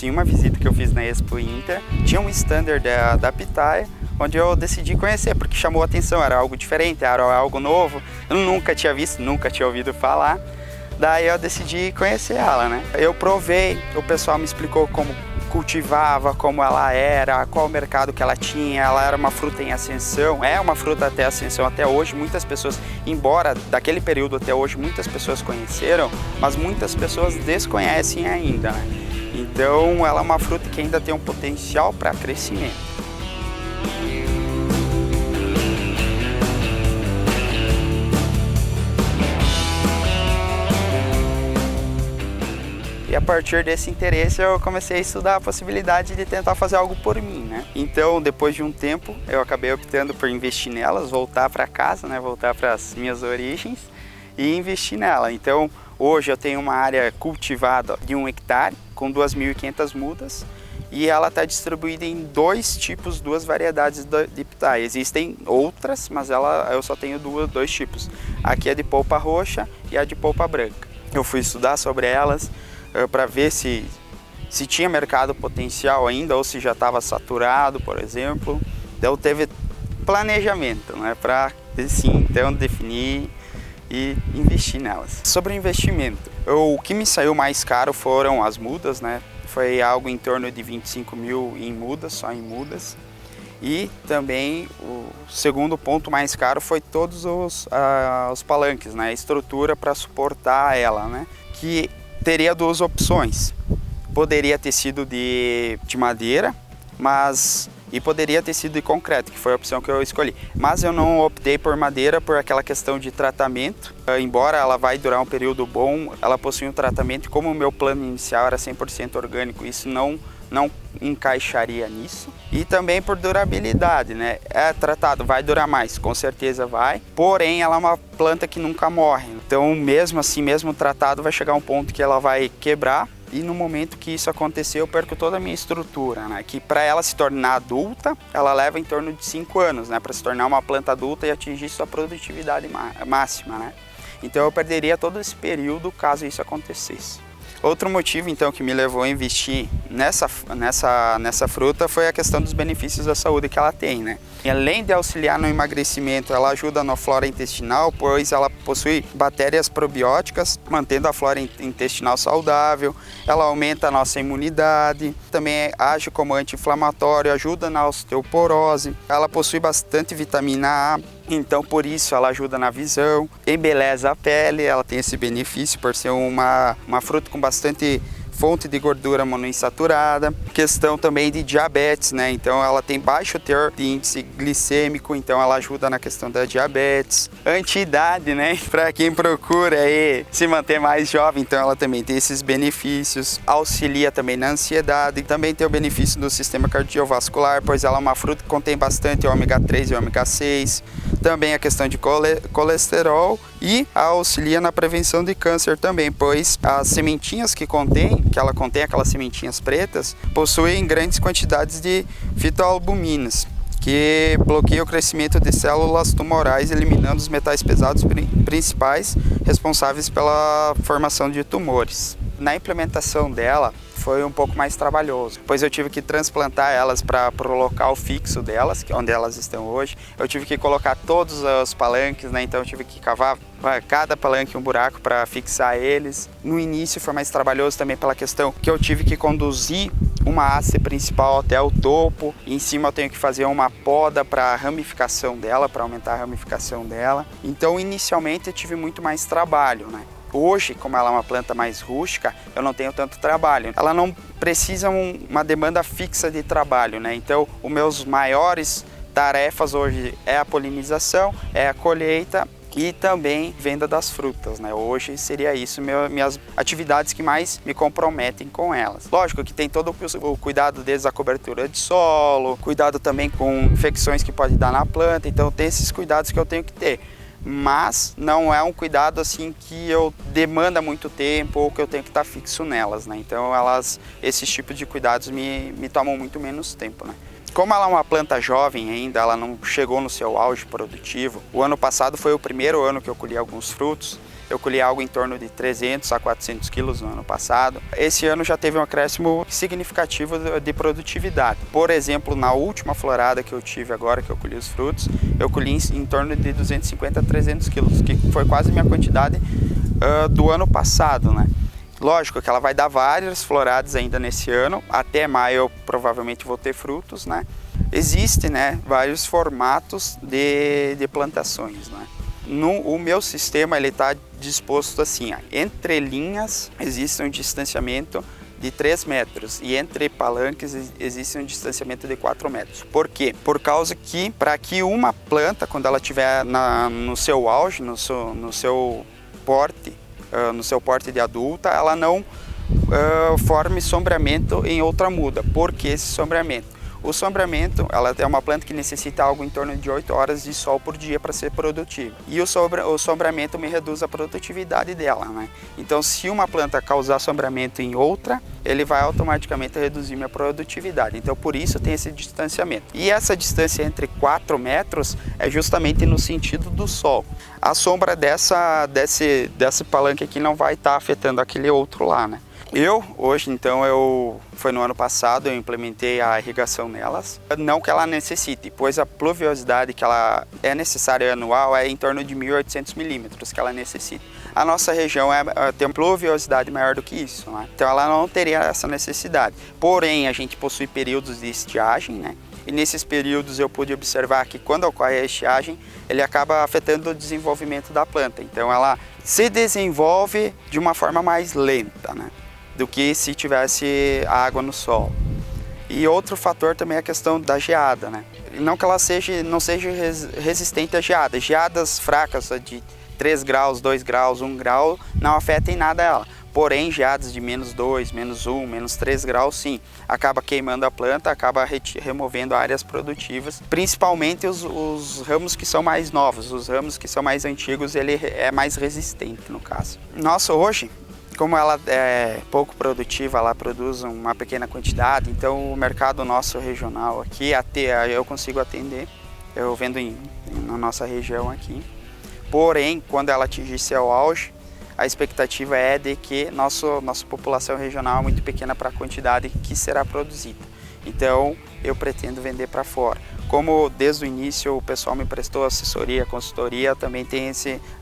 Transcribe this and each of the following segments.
Em uma visita que eu fiz na Expo Inter, tinha um stander da pitaia, onde eu decidi conhecer, porque chamou a atenção, era algo diferente, era algo novo, eu nunca tinha visto, nunca tinha ouvido falar, daí eu decidi conhecer ela, né? Eu provei, o pessoal me explicou como cultivava, como ela era, qual o mercado que ela tinha, ela era uma fruta em ascensão, é uma fruta até ascensão até hoje, muitas pessoas, embora daquele período até hoje muitas pessoas conheceram, mas muitas pessoas desconhecem ainda, né? Então ela é uma fruta que ainda tem um potencial para crescimento. E a partir desse interesse eu comecei a estudar a possibilidade de tentar fazer algo por mim, né? Então depois de um tempo eu acabei optando por investir nelas, voltar para casa, né? Voltar para as minhas origens e investir nela. Então hoje eu tenho uma área cultivada de 1 hectare com 2.500 mudas e ela está distribuída em duas variedades de pitaia. Existem outras, mas eu só tenho dois tipos. Aqui é de polpa roxa e a de polpa branca. Eu fui estudar sobre elas para ver se tinha mercado potencial ainda ou se já estava saturado, por exemplo. Então teve planejamento, né, para então definir e investir nelas. Sobre o investimento, o que me saiu mais caro foram as mudas, né? Foi algo em torno de 25 mil em mudas, só em mudas. E também o segundo ponto mais caro foi todos os palanques, né? A estrutura para suportar ela, né? Que teria duas opções. Poderia ter sido de madeira, e poderia ter sido de concreto, que foi a opção que eu escolhi. Mas eu não optei por madeira por aquela questão de tratamento. Embora ela vai durar um período bom, ela possui um tratamento, e como o meu plano inicial era 100% orgânico, isso não encaixaria nisso. E também por durabilidade, né? É tratado, vai durar mais, com certeza vai. Porém, ela é uma planta que nunca morre. Então, mesmo assim, mesmo tratado, vai chegar um ponto que ela vai quebrar. E no momento que isso acontecer, eu perco toda a minha estrutura, né? Que para ela se tornar adulta, ela leva em torno de 5 anos, né? Para se tornar uma planta adulta e atingir sua produtividade máxima, né? Então eu perderia todo esse período caso isso acontecesse. Outro motivo, então, que me levou a investir nessa fruta foi a questão dos benefícios da saúde que ela tem, né? E além de auxiliar no emagrecimento, ela ajuda na flora intestinal, pois ela possui bactérias probióticas, mantendo a flora intestinal saudável, ela aumenta a nossa imunidade, também age como anti-inflamatório, ajuda na osteoporose, ela possui bastante vitamina A, então por isso ela ajuda na visão, embeleza a pele, ela tem esse benefício por ser uma fruta com bastante fonte de gordura monoinsaturada, questão também de diabetes, né? Então ela tem baixo teor de índice glicêmico, então ela ajuda na questão da diabetes. Anti-idade, né? Para quem procura aí se manter mais jovem, então ela também tem esses benefícios. Auxilia também na ansiedade, também tem o benefício do sistema cardiovascular, pois ela é uma fruta que contém bastante ômega 3 e ômega 6. Também a questão de colesterol e auxilia na prevenção de câncer também, pois as sementinhas que ela contém, aquelas sementinhas pretas, possuem grandes quantidades de fitoalbuminas, que bloqueiam o crescimento de células tumorais, eliminando os metais pesados principais responsáveis pela formação de tumores. Na implementação dela foi um pouco mais trabalhoso, pois eu tive que transplantar elas para o local fixo delas, onde elas estão hoje. Eu tive que colocar todos os palanques, né? Então eu tive que cavar cada palanque um buraco para fixar eles. No início foi mais trabalhoso também pela questão que eu tive que conduzir uma haste principal até o topo. Em cima eu tenho que fazer uma poda para a ramificação dela, para aumentar a ramificação dela. Então inicialmente eu tive muito mais trabalho, né? Hoje, como ela é uma planta mais rústica, eu não tenho tanto trabalho. Ela não precisa uma demanda fixa de trabalho, né? Então, os meus maiores tarefas hoje é a polinização, é a colheita e também venda das frutas, né? Hoje seria isso, minhas atividades que mais me comprometem com elas. Lógico que tem todo o cuidado desde a cobertura de solo, cuidado também com infecções que pode dar na planta, então tem esses cuidados que eu tenho que ter. Mas não é um cuidado assim que eu demanda muito tempo ou que eu tenho que estar fixo nelas, né? Então esses tipos de cuidados me tomam muito menos tempo, né? Como ela é uma planta jovem ainda, ela não chegou no seu auge produtivo. O ano passado foi o primeiro ano que eu colhi alguns frutos Eu colhi algo em torno de 300 a 400 quilos no ano passado. Esse ano já teve um acréscimo significativo de produtividade. Por exemplo, na última florada que eu tive agora, que eu colhi os frutos, eu colhi em torno de 250 a 300 quilos, que foi quase a minha quantidade do ano passado, né? Lógico que ela vai dar várias floradas ainda nesse ano, até maio eu provavelmente vou ter frutos, né? Existem, né, vários formatos de plantações, né? O meu sistema ele está disposto assim, ó, entre linhas existe um distanciamento de 3 metros e entre palanques existe um distanciamento de 4 metros. Por quê? Por causa que, para que uma planta, quando ela estiver no seu auge, no seu porte de adulta, ela não forme sombreamento em outra muda. Por que esse sombreamento? O sombreamento, ela é uma planta que necessita algo em torno de 8 horas de sol por dia para ser produtiva. E o sombreamento me reduz a produtividade dela, né? Então, se uma planta causar sombreamento em outra, ele vai automaticamente reduzir minha produtividade. Então, por isso tem esse distanciamento. E essa distância entre 4 metros é justamente no sentido do sol. A sombra desse palanque aqui não vai estar afetando aquele outro lá, né? Foi no ano passado, eu implementei a irrigação nelas. Não que ela necessite, pois a pluviosidade que ela é necessária anual é em torno de 1.800 milímetros que ela necessita. A nossa região tem uma pluviosidade maior do que isso, né? Então ela não teria essa necessidade. Porém, a gente possui períodos de estiagem, né? E nesses períodos eu pude observar que quando ocorre a estiagem, ele acaba afetando o desenvolvimento da planta. Então ela se desenvolve de uma forma mais lenta, né, do que se tivesse água no solo. E outro fator também é a questão da geada, né? Não que ela não seja resistente à geada. Geadas fracas de 3 graus, 2 graus, 1 grau não afetam em nada ela. Porém, geadas de -2, -1, -3 graus, sim, acaba queimando a planta, acaba removendo áreas produtivas, principalmente os ramos que são mais novos, os ramos que são mais antigos, ele é mais resistente no caso. Nossa, hoje, como ela é pouco produtiva, ela produz uma pequena quantidade, então o mercado nosso regional aqui, eu consigo atender, eu vendo na nossa região aqui. Porém, quando ela atingir seu auge, a expectativa é de que nossa população regional é muito pequena para a quantidade que será produzida. Então, eu pretendo vender para fora. Como desde o início o pessoal me prestou assessoria, consultoria, também tem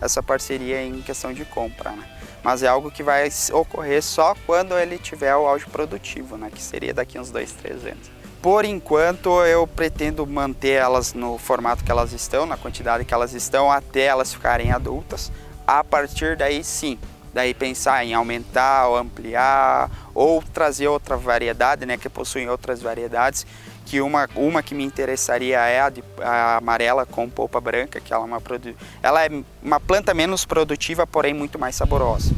essa parceria em questão de compra, né? Mas é algo que vai ocorrer só quando ele tiver o auge produtivo, né? Que seria daqui uns 2, 3 anos. Por enquanto, eu pretendo manter elas no formato que elas estão, na quantidade que elas estão, até elas ficarem adultas. A partir daí, sim, daí pensar em aumentar ou ampliar ou trazer outra variedade, né, que possuem outras variedades, que uma que me interessaria é a amarela com polpa branca, que ela é uma planta menos produtiva, porém muito mais saborosa.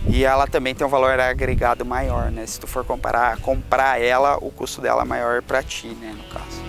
E ela também tem um valor agregado maior, né? Se tu for comprar ela, o custo dela é maior para ti, né, no caso.